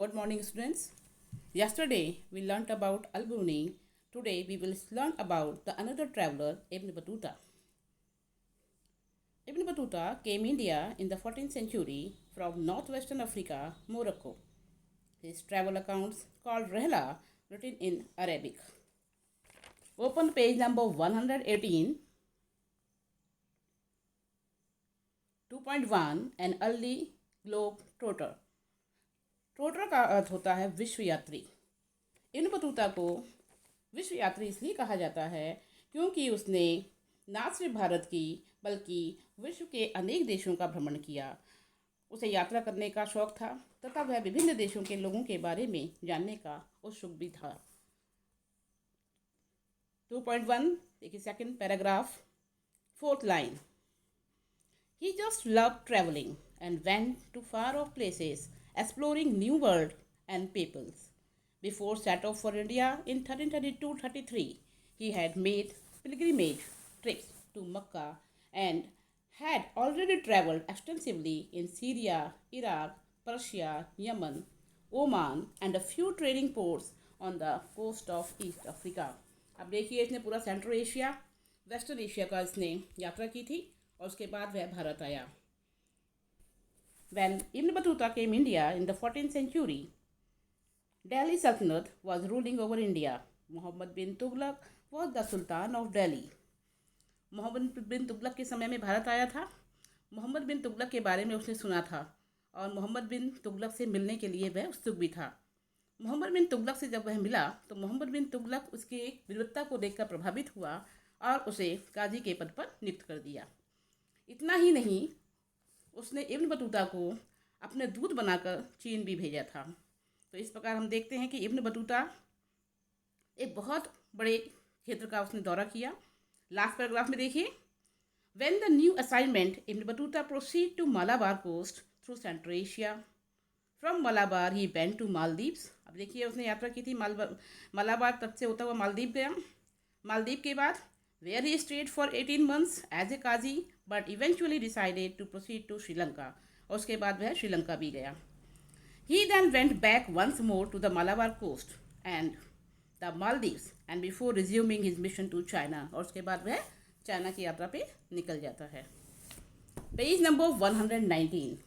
Good morning, students. Yesterday we learnt about Al-Biruni. Today we will learn about the another traveler, Ibn Battuta. Ibn Battuta came India in the 14th century from northwestern Africa, Morocco. His travel accounts called Rehla, written in Arabic. Open page number 118. 2.1 An early globe trotter. Trotter का अर्थ होता है विश्व यात्री। Ibn Battuta को विश्व यात्री इसलिए कहा जाता है क्योंकि उसने न सिर्फ भारत की बल्कि विश्व के अनेक देशों का भ्रमण किया। उसे यात्रा करने का शौक था तथा वह विभिन्न देशों के लोगों के बारे में जानने का उत्सुक भी था। 2.1 देखिए second paragraph, fourth line. He just loved traveling and went to far off places, exploring new world and peoples. Before set off for India in 1332-33, he had made pilgrimage trips to Mecca and had already traveled extensively in Syria, Iraq, Persia, Yemen, Oman and a few trading ports on the coast of East Africa. अब देखिए इसने पूरा central Asia, western Asia का इसने यात्रा की थी और उसके बाद वह भारत आया। When Ibn Battuta came India in the 14th century, Delhi Sultanate was ruling over India. Muhammad bin Tughlaq was the Sultan of Delhi. Mohammad बिन तुगलक के समय में भारत आया था। मोहम्मद बिन तुगलक के बारे में उसने सुना था और मोहम्मद बिन तुगलक से मिलने के लिए वह उत्सुक भी था। मोहम्मद बिन तुगलक से जब वह मिला तो मोहम्मद बिन तुगलक उसके वीरता को देखकर प्रभावित हुआ और उसे काजी के पद पर नियुक्त कर दिया। इतना ही नहीं, उसने इब्न बतूता को अपने दूत बनाकर चीन भी भेजा था। तो इस प्रकार हम देखते हैं कि इब्न बतूता एक बहुत बड़े क्षेत्र का उसने दौरा किया। लास्ट पैराग्राफ में देखिए, when the new assignment Ibn Battuta proceed to Malabar coast through central Asia. From Malabar he went to Maldives. अब देखिए उसने यात्रा की थी मलाबार तट से होता हुआ मालदीव गया। मालदीव के बाद where he stayed for 18 months as a Qazi but eventually decided to proceed to Sri Lanka. और उसके बाद वह श्रीलंका भी गया। He then went back once more to the Malabar coast and the Maldives and before resuming his mission to China। और उसके बाद वह चाइना की यात्रा पे निकल जाता है। Page number 119।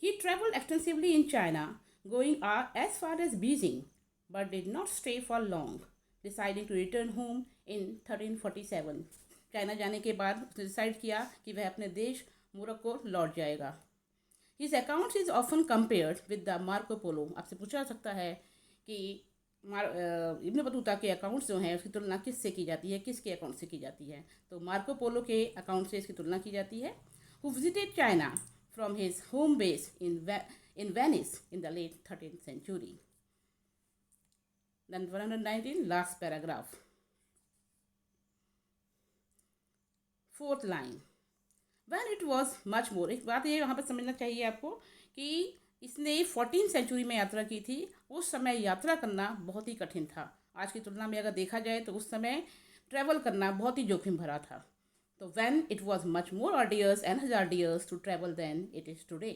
He traveled extensively in China, going as far as Beijing, but did not stay for long, deciding to return home in 1347। China जाने के बाद उसने डिसाइड किया कि वह अपने देश मोरक्को लौट जाएगा। His accounts is often compared with the Marco Polo। आपसे पूछा जा सकता है कि इब्न बतूता के अकाउंट्स जो हैं उसकी तुलना किससे की जाती है, किसके अकाउंट से की जाती है? तो मार्को पोलो के अकाउंट से इसकी तुलना की जाती है। Who visited China from his home base in Venice in the late 13th century। Then 119, last paragraph, fourth line। When it was much more, एक बात ये वहाँ पर समझना चाहिए आपको कि इसने 14th सेंचुरी में यात्रा की थी। उस समय यात्रा करना बहुत ही कठिन था। आज की तुलना में अगर देखा जाए तो उस समय ट्रैवल करना बहुत ही जोखिम भरा था। तो when it was much more arduous and hazardous to travel than it is today।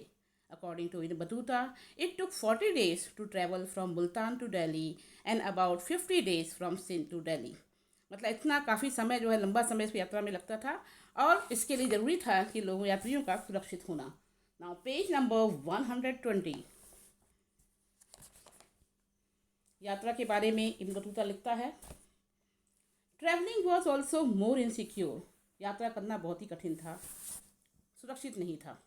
According to Ibn Battuta, it took 40 days to travel from Multan to Delhi and about 50 days from Sindh to Delhi। मतलब इतना काफ़ी समय जो है लंबा समय इस यात्रा में लगता था और इसके लिए ज़रूरी था कि लोगों यात्रियों का सुरक्षित होना। Now page number 120। यात्रा के बारे में इब्न बतूता लिखता है, travelling was also more insecure. यात्रा करना बहुत ही कठिन था, सुरक्षित नहीं था।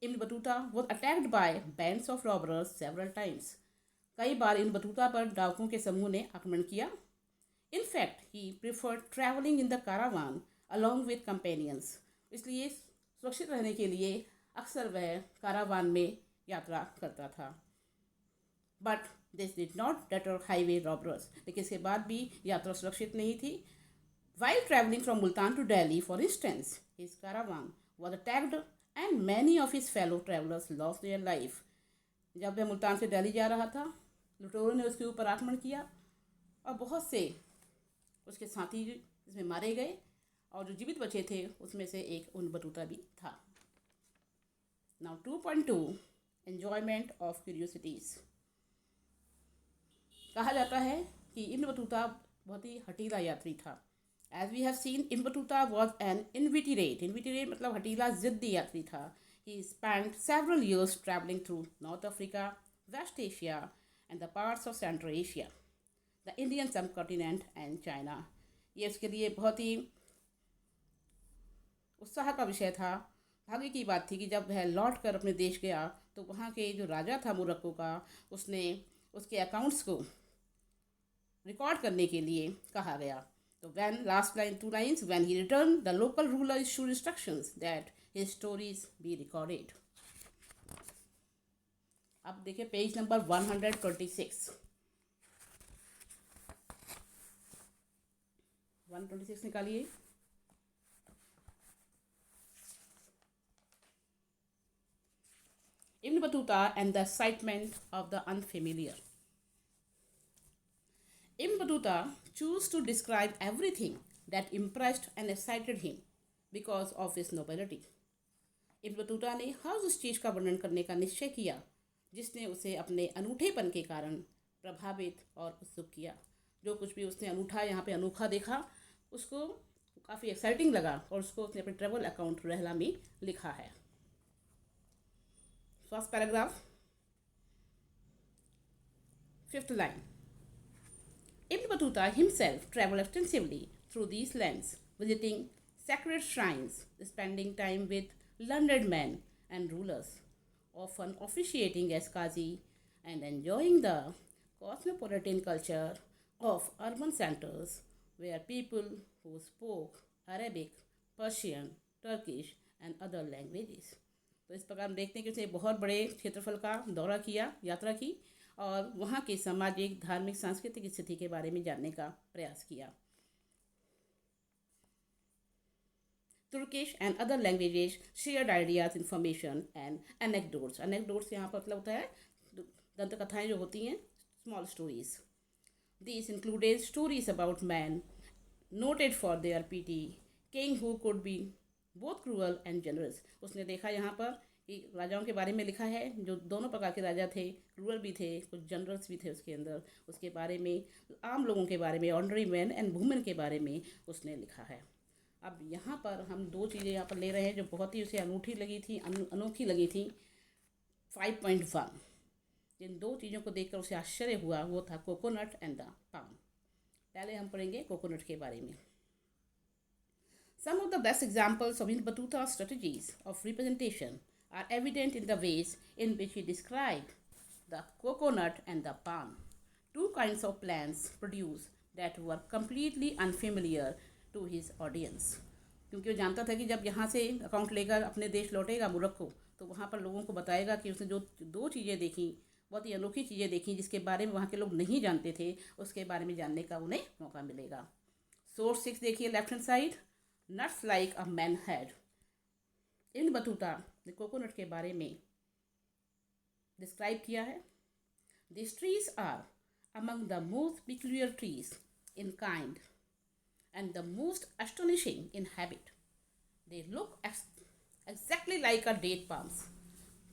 इब्न Battuta was attacked by bands of robbers several times. कई बार इब्न बतूता पर डाकुओं के समूह ने आक्रमण किया। In fact he preferred travelling in the caravan along with companions. इसलिए सुरक्षित रहने के लिए अक्सर वह कारावान में यात्रा करता था। But this did not debtor highway robbers. लेकिन इसके बाद भी यात्रा सुरक्षित नहीं थी। While traveling from Multan to Delhi, for instance, his caravan was attacked and many of his fellow travelers lost their life। जब वह मुल्तान से दिल्ली जा रहा था, लुटेरों ने उसके ऊपर आक्रमण किया और बहुत से उसके साथी इसमें मारे गए और जो जीवित बचे थे उसमें से एक इब्न बतूता भी था। Now 2.2 enjoyment of curiosities. कहा जाता है कि इब्न बतूता बहुत ही हठीला यात्री था। As we have seen, Ibn Battuta was an inveterate. Inveterate मतलब हठीला जिद्दी यात्री था। He spent several years travelling through North Africa, West Asia and the parts of Central Asia, the Indian subcontinent and China. ये उसके लिए बहुत ही उत्साह का विषय था। भाग्य की बात थी कि जब वह लौट कर अपने देश गया तो वहाँ के जो राजा था मोरक्को का, उसने उसके अकाउंट्स को रिकॉर्ड करने के लिए कहा गया। तो when last line 2 lines, when he return the local ruler issued instructions that his stories be recorded. अब देखिए पेज नंबर 126। 126 निकालिए। Ibn Battuta and the excitement of the unfamiliar. Ibn Battuta chose to describe everything that impressed and excited him because of his nobility. Ibn Battuta ने हर उस चीज़ का वर्णन करने का निश्चय किया जिसने उसे अपने अनूठेपन के कारण प्रभावित और उत्सुक किया। जो कुछ भी उसने अनूठा यहाँ पे अनोखा देखा उसको काफ़ी एक्साइटिंग लगा और उसको उसने अपने ट्रेवल अकाउंट रहला में लिखा है। First paragraph, 5th line. Ibn Battuta himself traveled extensively through these lands, visiting sacred shrines, spending time with learned men and rulers, often officiating as Qazi, and enjoying the cosmopolitan culture of urban centers where people who spoke Arabic, Persian, Turkish, and other languages. तो इस प्रकार हम देखते हैं कि उसने बहुत बड़े क्षेत्रफल का दौरा किया, यात्रा की और वहाँ की सामाजिक, धार्मिक, सांस्कृतिक स्थिति के बारे में जानने का प्रयास किया। Turkish and other languages shared ideas, information and anecdotes. Anecdotes यहाँ पर मतलब होता है दंत कथाएँ जो होती हैं, small stories. These included stories about man noted for their PT, king who could be both cruel and generous. उसने देखा यहाँ पर कि राजाओं के बारे में लिखा है जो दोनों प्रकार के राजा थे, क्रूअल भी थे, कुछ जनरल्स भी थे उसके अंदर। उसके बारे में, आम लोगों के बारे में, ऑर्डनरी मैन एंड वुमेन के बारे में उसने लिखा है। अब यहाँ पर हम दो चीज़ें यहाँ पर ले रहे हैं जो बहुत ही उसे अनूठी लगी थी, अनोखी लगी थी। 5.1, जिन दो चीज़ों को देखकर उसे आश्चर्य हुआ वो था कोकोनट एंड द पाम। पहले हम पढ़ेंगे कोकोनट के बारे में। Some of the best examples of Ibn Battuta's strategies of representation are evident in the ways in which he described the coconut and the palm, two kinds of plants produced that were completely unfamiliar to his audience. क्योंकि वो जानता था कि जब यहाँ से account लेकर अपने देश लौटेगा मोरक्को तो वहाँ पर लोगों को बताएगा कि उसने जो दो चीज़ें देखी, बहुत ही अनोखी चीज़ें देखी जिसके बारे में वहाँ के लोग नहीं जानते थे, उसके बारे में जानने का उन्हें मौका मिलेगा। सोर्स 6 देखिए, left hand side, nuts like a man head. Ibn Battuta ने कोकोनट के बारे में डिस्क्राइब किया है। This trees are among the most peculiar trees in kind and the most astonishing in habit. They look exactly like a date palms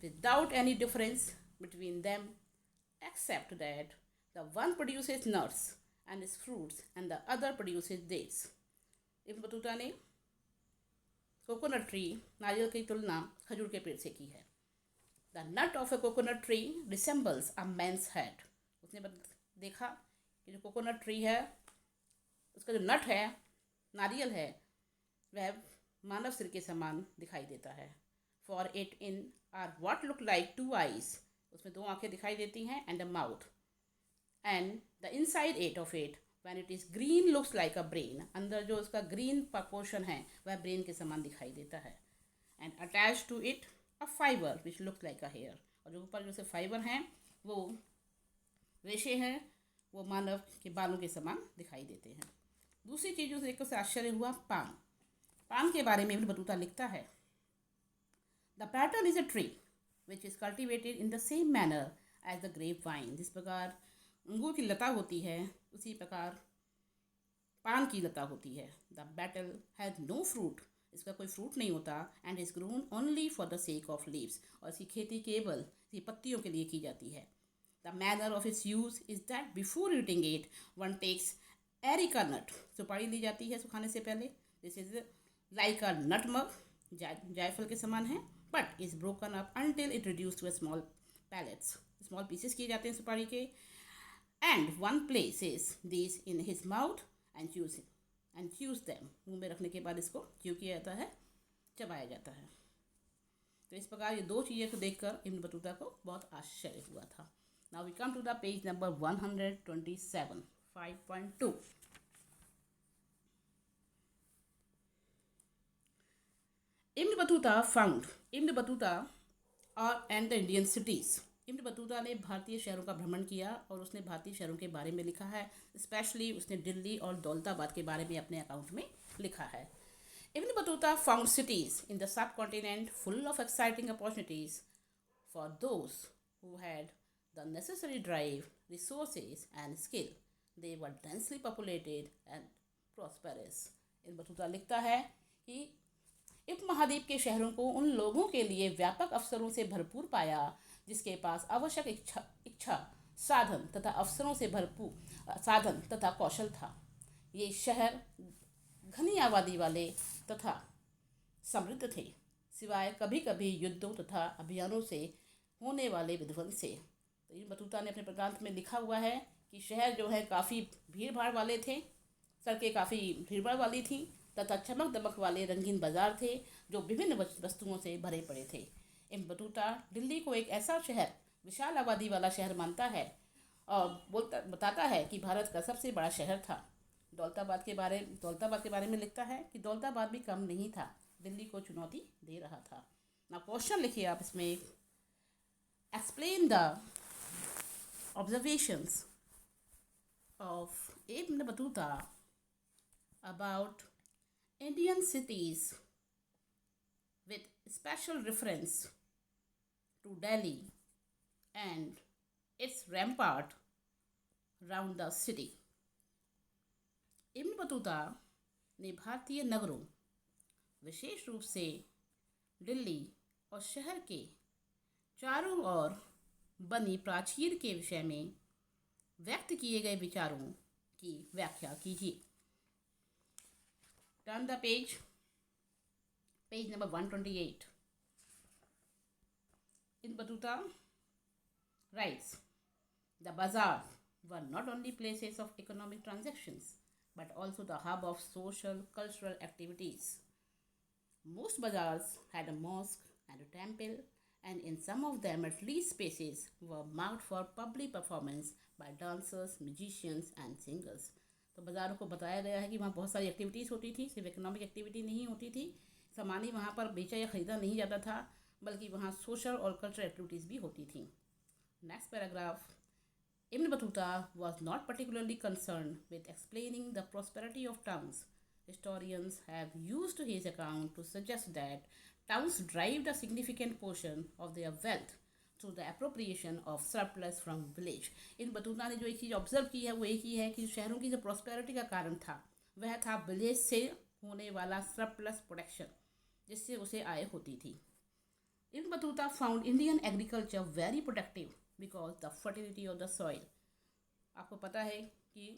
without any difference between them except that the one produces nuts and its fruits and the other produces dates. Ibn Battuta ने coconut tree, नारियल की तुलना खजूर के पेड़ से की है। The nut of a coconut tree resembles a man's head. उसने देखा कि जो कोकोनट ट्री है उसका जो नट है, नारियल है, वह मानव सिर के समान दिखाई देता है। For it in are what look like 2 eyes, उसमें 2 आंखें दिखाई देती हैं, and a mouth, and the inside at of it when it is green looks like a brain. अंदर जो उसका ग्रीन पोर्शन है वह ब्रेन के समान दिखाई देता है। And attach to it a fibre which looks like a hair, और जो ऊपर जो से फाइबर हैं वो रेशे हैं, वो मानव के बालों के समान दिखाई देते हैं। दूसरी चीज़ जो देखकर से आश्चर्य हुआ, पाम। पाम के बारे में इब्न बतूता लिखता है, the pattern is a tree which is cultivated in the same manner as the grape vine. जिस प्रकार अंगूर की लता होती है उसी प्रकार पान की लता होती है। The betel has no fruit इसका कोई फ्रूट नहीं होता, and is grown only for the sake of leaves, और इसकी खेती केवल इसकी पत्तियों के लिए की जाती है। The manner of its use is that before eating it one takes areca nut, सुपारी ली जाती है खाने से पहले। This is like a nutmeg, जायफल के समान है, but is broken up until it reduce to small pellets, small pieces किए जाते हैं सुपारी के, and one places this in his mouth and chews them, मुंह में रखने के बाद इसको च्यू किया जाता है, चबाया जाता है। तो इस प्रकार ये दो चीज़ें को देखकर इब्न बतूता को बहुत आश्चर्य हुआ था। Now we come to the page number 127, 5.2। Ibn Battuta and the Indian cities। Ibn Battuta ने भारतीय शहरों का भ्रमण किया और उसने भारतीय शहरों के बारे में लिखा है। स्पेशली उसने दिल्ली और दौलताबाद के बारे में अपने अकाउंट में लिखा है। Ibn Battuta found cities in the subcontinent full of exciting opportunities for those who had the necessary drive, resources and skill. They were densely populated and prosperous। Ibn Battuta लिखता है कि उपमहाद्वीप के शहरों को उन लोगों के लिए व्यापक अवसरों से भरपूर पाया जिसके पास आवश्यक इच्छा साधन तथा अवसरों से भरपूर साधन तथा कौशल था। ये शहर घनी आबादी वाले तथा समृद्ध थे, सिवाय कभी कभी युद्धों तथा अभियानों से होने वाले विध्वंस से। तो इब्न बतूता ने अपने प्रकांत में लिखा हुआ है कि शहर जो है काफ़ी भीड़ भाड़ वाले थे, सड़कें काफ़ी भीड़ भाड़ वाली थी तथा चमक दमक वाले रंगीन बाजार थे जो विभिन्न वस्तुओं से भरे पड़े थे। इब्न बतूता दिल्ली को एक ऐसा शहर, विशाल आबादी वाला शहर मानता है और बताता है कि भारत का सबसे बड़ा शहर था। दौलताबाद के बारे में लिखता है कि दौलताबाद भी कम नहीं था, दिल्ली को चुनौती दे रहा था। ना क्वेश्चन लिखिए आप इसमें, explain the observations of Ibn Battuta about Indian cities with special reference to Delhi and its rampart round the city। Ibn Battuta ने भारतीय नगरों, विशेष रूप से दिल्ली और शहर के चारों ओर बनी प्राचीर के विषय में व्यक्त किए गए विचारों की व्याख्या कीजिए। Turn the page number 128। Ibn Battuta writes, the bazaars were not only places of economic transactions but also the hub of social cultural activities। Most bazaars had a mosque and a temple, and in some of them at least spaces were marked for public performance by dancers, musicians and singers। तो बाज़ारों को बताया गया है कि वहाँ बहुत सारी एक्टिविटीज़ होती थी, सिर्फ इकोनॉमिक एक्टिविटी नहीं होती थी, सामान ही वहाँ पर बेचा या ख़रीदा नहीं जाता था, बल्कि वहाँ सोशल और कल्चरल एक्टिविटीज़ भी होती थी। Next paragraph, ibn Battuta was not particularly concern with explaining the prosperity of towns. Historians have used his account to suggest that towns derived a significant portion of their wealth through the appropriation of surplus from village। In Battuta ने जो एक चीज़ observe की है वो एक ही है कि शहरों की जो प्रॉस्पेरिटी का कारण था वह था विलेज से होने वाला सरप्लस प्रोडक्शन, जिससे उसे आय होती थी। Ibn Battuta found Indian agriculture very productive because the fertility of the soil. आपको पता है कि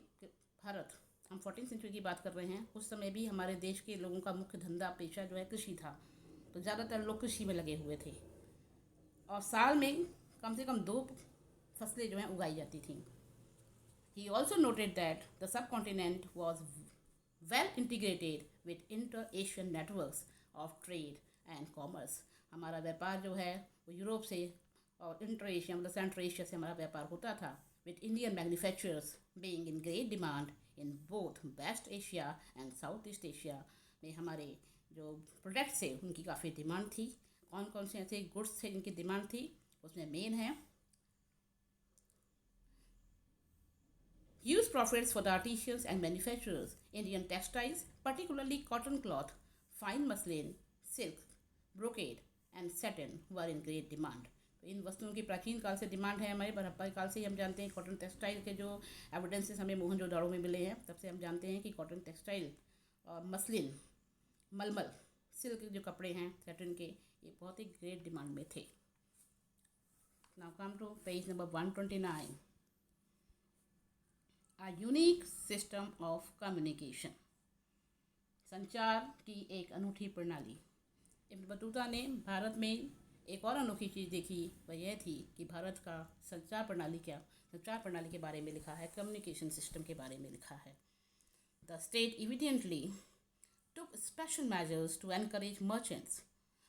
भारत, हम 14th सेंचुरी की बात कर रहे हैं, उस समय भी हमारे देश के लोगों का मुख्य धंधा पेशा जो है कृषि था, तो ज़्यादातर लोग कृषि में लगे हुए थे और साल में कम से कम 2 फसलें जो हैं उगाई जाती थी। He also noted that the subcontinent was well integrated with inter-Asian networks of trade and commerce। हमारा व्यापार जो है वो यूरोप से और इंटर एशिया मतलब सेंट्रल एशिया से हमारा व्यापार होता था, with Indian manufacturers being in great demand in both West Asia and Southeast Asia। में हमारे जो प्रोडक्ट्स थे उनकी काफ़ी डिमांड थी। कौन कौन से ऐसे गुड्स थे जिनकी डिमांड थी, उसमें मेन है huge profits for the artisans and manufacturers। Indian textiles, particularly cotton cloth, fine muslin, silk, brocade and satin were in great demand। तो इन वस्तुओं की प्राचीन काल से डिमांड है। हमारे हड़प्पा काल से ही हम जानते हैं, कॉटन टेक्सटाइल के जो एविडेंसेस हमें मोहनजोदड़ो में मिले हैं तब से हम जानते हैं कि कॉटन टेक्सटाइल और मसलिन, मलमल, सिल्क जो कपड़े हैं सैटिन के, ये बहुत ही ग्रेट डिमांड में थे। Now come to page number 129। A unique system of communication, संचार की एक अनूठी प्रणाली। इब्न बतूता ने भारत में एक और अनोखी चीज़ देखी, वह यह थी कि भारत का संचार प्रणाली के बारे में लिखा है, कम्युनिकेशन सिस्टम के बारे में लिखा है। The state immediately took special measures to encourage merchants.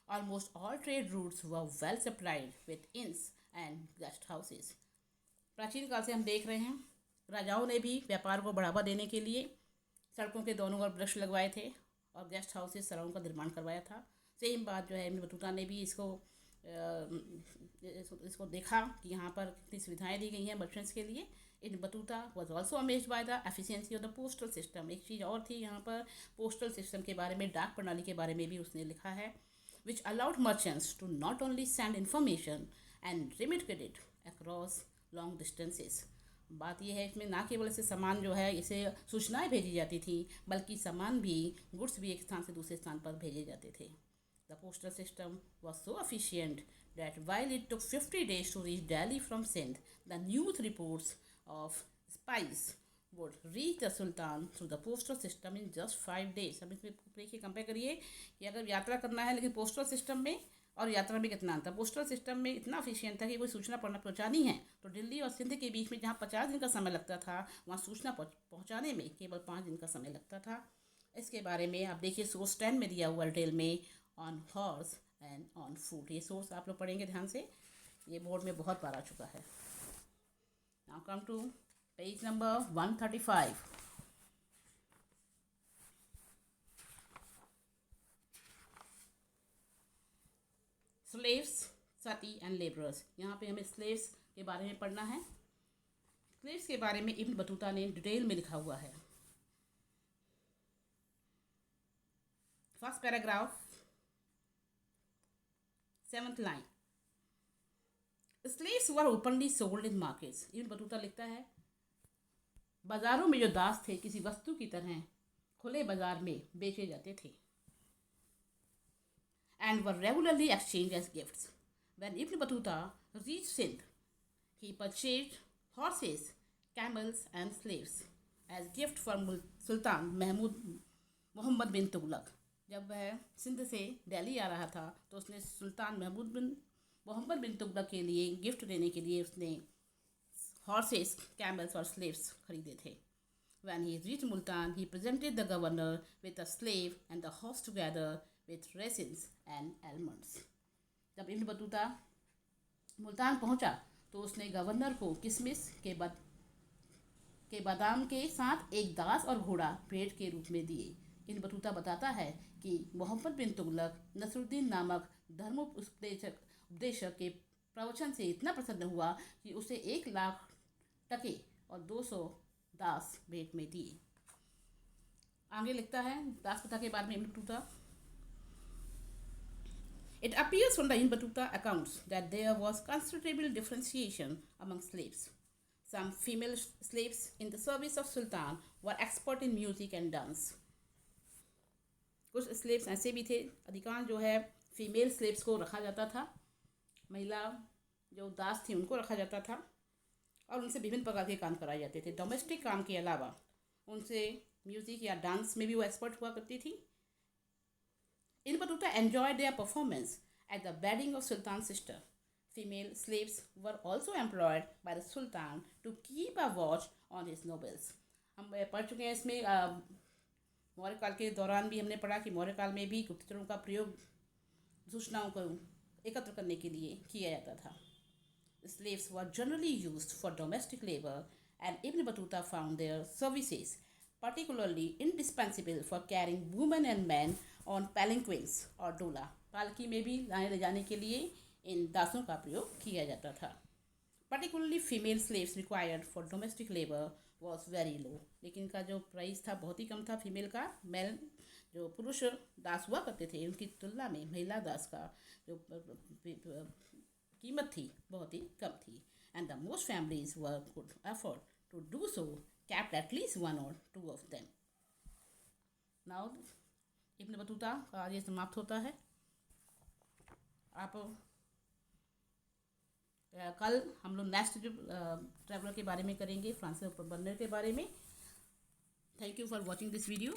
Almost all trade routes were well supplied with inns and guest houses. प्राचीन काल से हम देख रहे हैं, राजाओं ने भी व्यापार को बढ़ावा देने के लिए सड़कों के दोनों ओर वृक्ष लगवाए थे और गेस्ट हाउसेस सराउंड का निर्माण करवाया था। सेम बात जो है इब्न बतूता ने भी इसको देखा कि यहाँ पर कितनी सुविधाएं दी गई हैं मर्चेंट्स के लिए। इब्न Battuta was also amazed by the efficiency of the postal system. एक चीज़ और थी यहाँ पर, पोस्टल सिस्टम के बारे में, डाक प्रणाली के बारे में भी उसने लिखा है। Which allowed merchants to not only send information and remit credit across long distances. बात यह है इसमें ना केवल इसे सामान जो है, इसे सूचनाएं भेजी जाती थी, बल्कि सामान भी, गुड्स भी एक स्थान से दूसरे स्थान पर भेजे जाते थे। The postal system was so efficient that while it took 50 days to reach Delhi from Sindh, the news reports of spies would reach the Sultan through the postal system in just 5 days. अब इसमें देखिए, compare करिए कि अगर यात्रा करना है लेकिन पोस्टल सिस्टम में और यात्रा में कितना अंतर। पोस्टल सिस्टम में इतना एफिशिएंट था कि कोई सूचना पहुंचानी है तो दिल्ली और सिंध के बीच में जहाँ 50 दिन का समय लगता था, वहाँ सूचना पहुंचाने में केवल 5 दिन का समय लगता था। इसके बारे में आप देखिए सोर्स 10 में दिया हुआ डिटेल में, on horse and on foot. ये सोर्स आप लोग पढ़ेंगे ध्यान से, ये बोर्ड में बहुत बार आ चुका है। Now come to page number 135। Slaves, sati and labourers. यहाँ पे हमें स्लेव्स के बारे में पढ़ना है। स्लेव्स के बारे में इब्न बतूता ने डिटेल में लिखा हुआ है। First paragraph, 7th line, slaves were openly sold in markets. Ibn Battuta लिखता है, बाजारों में जो दास थे किसी वस्तु की तरह खुले बाजार में बेचे जाते थे। and were regularly exchanged as gifts. When Ibn Battuta reached Sindh, he purchased horses, camels and slaves as gift from Sultan Mohammad बिन तुगलक। जब वह सिंध से दिल्ली आ रहा था तो उसने सुल्तान मोहम्मद बिन तुगलक के लिए गिफ्ट देने के लिए उसने हॉर्सेस, कैमल्स और स्लेव्स खरीदे थे। When he reached Multan, he presented the governor with a slave and the horse together with raisins and almonds. जब इब्न बतूता मुल्तान पहुंचा तो उसने गवर्नर को किशमिश के बादाम के साथ एक दास और घोड़ा भेंट के रूप में दिए। इब्न बतूता बताता है कि मोहम्मद बिन तुगलक नसरुद्दीन नामक उपदेशक के प्रवचन से इतना प्रसन्न हुआ कि उसे 1,00,000 टके और 200 दास भेंट में दिए। आगे लिखता है दास प्रथा के बारे में Ibn Battuta. It appears from the Ibn Battuta accounts that there was considerable differentiation among slaves. Some female slaves in the service of Sultan were expert in music and dance. कुछ स्लेव्स ऐसे भी थे, अधिकांश जो है female slaves को रखा जाता था, महिला जो दास थी उनको रखा जाता था और उनसे विभिन्न प्रकार के काम कराए जाते थे। डोमेस्टिक काम के अलावा उनसे म्यूज़िक या डांस में भी वो एक्सपर्ट हुआ करती थी। Ibn Battuta enjoyed their performance at the wedding of Sultan's sister. Female slaves were also employed by the Sultan to keep a watch on his nobles. हम पढ़ चुके हैं इसमें, मौर्य काल के दौरान भी हमने पढ़ा कि मौर्य काल में भी गुप्तचरों का प्रयोग सूचनाओं को एकत्र करने के लिए किया जाता था। Slaves were generally used for domestic labor and Ibn Battuta found their services particularly indispensable for carrying women and men on palanquins और डोला। पालकी में भी लाने ले जाने के लिए इन दासों का प्रयोग किया जाता था। Particularly female slaves required for domestic labor was very low. लेकिन इनका जो प्राइस था बहुत ही कम था फीमेल का। मेल जो पुरुष दास हुआ करते थे उनकी तुलना में महिला दास का जो कीमत थी बहुत ही कम थी। And the most families were could afford to do so kept at least one or two of them. Now Ibn Battuta का आज ये समाप्त होता है। आप कल हम लोग नेक्स्ट जो ट्रैवलर के बारे में करेंगे, फ्रांसिस बर्नर के बारे में। Thank you for watching this video.